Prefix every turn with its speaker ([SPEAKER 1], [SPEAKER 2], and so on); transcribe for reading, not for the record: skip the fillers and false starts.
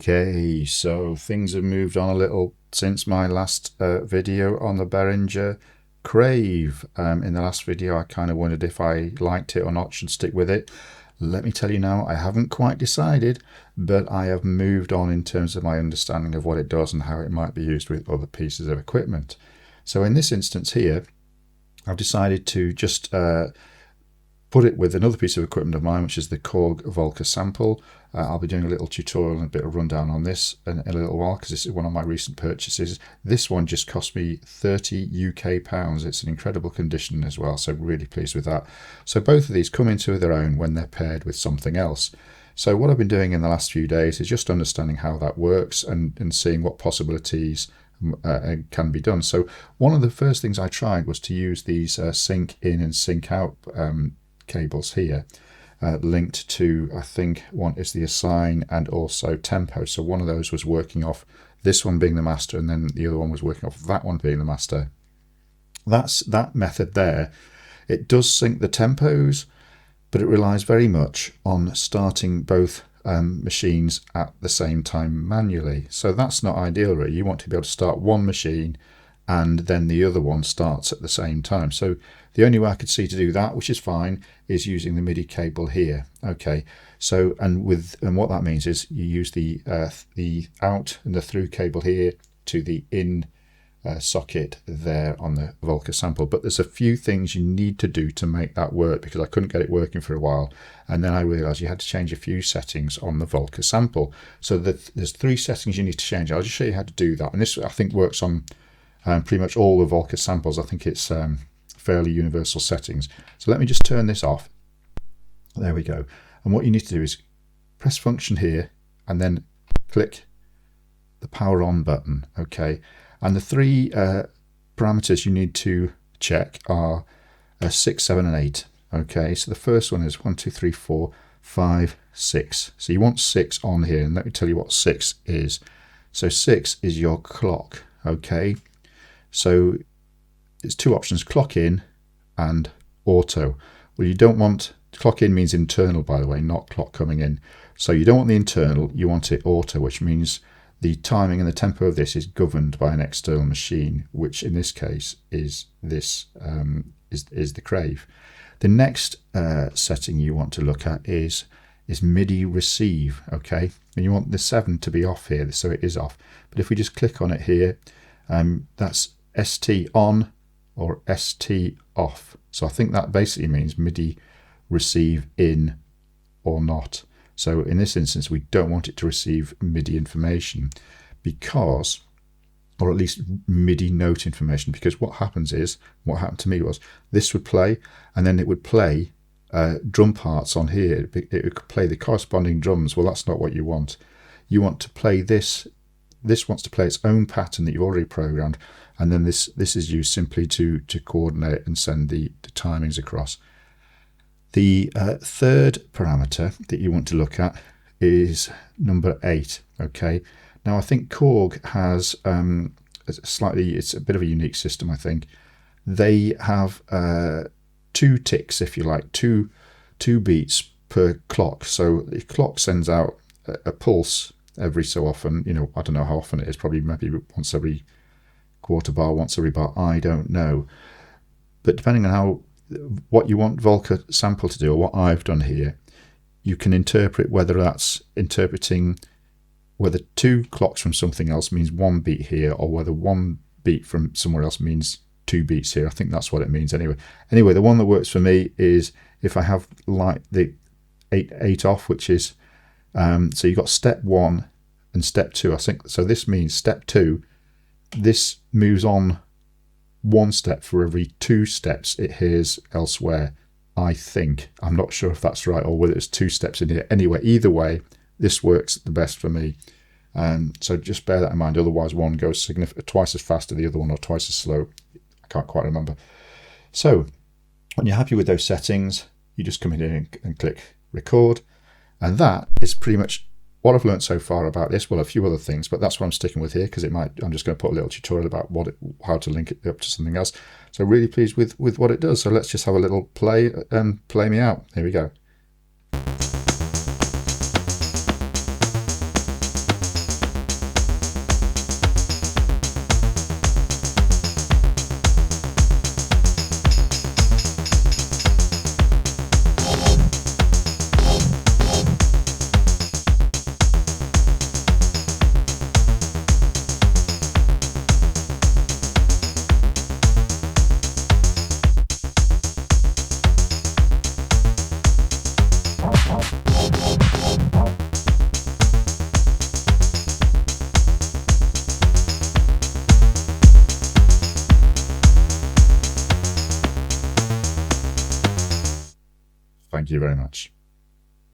[SPEAKER 1] Okay, so things have moved on a little since my last video on the Behringer Crave. In the last video I kind of wondered if I liked it or not, should stick with it. Let me tell you now, I haven't quite decided, but I have moved on in terms of my understanding of what it does and how it might be used with other pieces of equipment. So in this instance here, I've decided to just put it with another piece of equipment of mine, which is the KLorg Volca Sample. I'll be doing a little tutorial and a bit of rundown on this in a little while, because this is one of my recent purchases. This one just cost me 30 UK pounds. It's in incredible condition as well, so really pleased with that. So both of these come into their own when they're paired with something else. So what I've been doing in the last few days is just understanding how that works and seeing what possibilities can be done. So one of the first things I tried was to use these sync in and sync out cables here, linked to, I think one is the assign and also tempo. So one of those was working off this one being the master, and then the other one was working off that one being the master. That method there. It does sync the tempos, but it relies very much on starting both machines at the same time manually. So that's not ideal really. You want to be able to start one machine and then the other one starts at the same time. So the only way I could see to do that, which is fine, is using the MIDI cable here. Okay, so and what that means is you use the out and the through cable here to the in socket there on the Volca Sample. But there's a few things you need to do to make that work, because I couldn't get it working for a while, and then I realized you had to change a few settings on the Volca Sample. So there's 3 settings you need to change. I'll just show you how to do that, and this I think works on pretty much all the Volca samples. I think it's fairly universal settings. So let me just turn this off. There we go. And what you need to do is press function here and then click the power on button. Okay, and the 3 parameters you need to check are 6, 7 and 8. Okay, so the first one is 1, 2, 3, 4, 5, 6. So you want 6 on here, and let me tell you what 6 is. So 6 is your clock. Okay, so it's 2 options: clock in and auto. Well, you don't want clock in, means internal, by the way, not clock coming in. So you don't want the internal, you want it auto, which means the timing and the tempo of this is governed by an external machine, which in this case is this is the Crave. The next setting you want to look at is MIDI receive. Okay, and you want the 7 to be off here, so it is off. But if we just click on it here, that's ST on or ST off. So I think that basically means MIDI receive in or not. So in this instance, we don't want it to receive MIDI information, because, or at least MIDI note information, because what happens is, what happened to me was this would play, and then it would play drum parts on here. It would play the corresponding drums. Well, that's not what you want. You want to play this. This wants to play its own pattern that you've already programmed, and then this is used simply to coordinate and send the timings across. The third parameter that you want to look at is number 8. Okay, now I think KLorg has it's a bit of a unique system. I think they have 2 ticks, if you like, two beats per clock. So the clock sends out a pulse every so often. You know, I don't know how often it is, probably maybe once every quarter bar, once every bar, I don't know. But depending on what you want Volca Sample to do, or what I've done here, you can interpret whether that's interpreting whether 2 clocks from something else means 1 beat here, or whether 1 beat from somewhere else means 2 beats here. I think that's what it means anyway. Anyway, the one that works for me is if I have like the 8 off, which is so you've got step 1 and step 2. I think so. This means step 2. This moves on 1 step for every 2 steps it hears elsewhere. I think, I'm not sure if that's right, or whether it's 2 steps in here. Anyway, either way, this works the best for me. So just bear that in mind. Otherwise, one goes twice as fast as the other one, or twice as slow. I can't quite remember. So when you're happy with those settings, you just come in here and click record. And that is pretty much what I've learned so far about this. Well, a few other things, but that's what I'm sticking with here, because I'm just going to put a little tutorial about how to link it up to something else. So really pleased with what it does. So let's just have a little play and play me out. Here we go. Thank you very much.